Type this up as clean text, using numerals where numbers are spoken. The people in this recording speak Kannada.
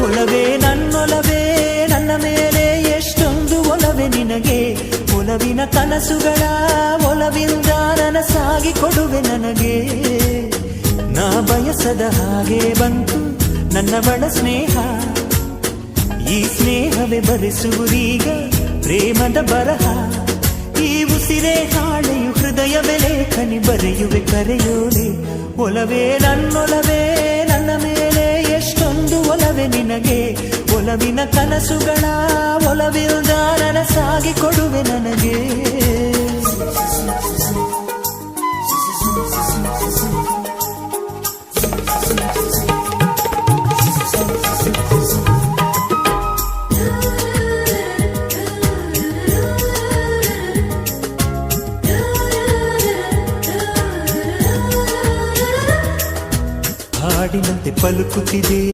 ಒಲವೇ ನನ್ನೊಲವೇ ನನ್ನ ಮೇಲೆ ಎಷ್ಟೊಂದು ಒಲವೇ ನಿನಗೆ. ಒಲವಿನ ಕನಸುಗಳ ಒಲವಿಂದ ನನಸಾಗಿ ಕೊಡುವೆ ನನಗೆ. ನಾ ಬಯಸದ ಹಾಗೆ ಬಂತು ನನ್ನವಳ ಸ್ನೇಹ. ಈ ಸ್ನೇಹವೇ ಬರೆಸುವುದೀಗ ಪ್ರೇಮದ ಬರಹ. ಈ ಉಸಿರೇ ಹಾಳೆಯು ಹೃದಯವೇ ಲೇಖನಿ ಬರೆಯುವೆ ಕರೆಯೋಲೆ. ಒಲವೇ ನನ್ನೊಲವೇ ನನ್ನ ಮೇಲೆ ಎಷ್ಟೊಂದು ಒಲವೇ ನಿನಗೆ. ಒಲವಿನ ಕನಸುಗಳ ಒಲವಿಲ್ದ ನನಸಾಗಿ ಕೊಡುವೆ ನನಗೆ. ಹಾಡಿನಂತೆ ಪಲುಕುತ್ತಿದೆ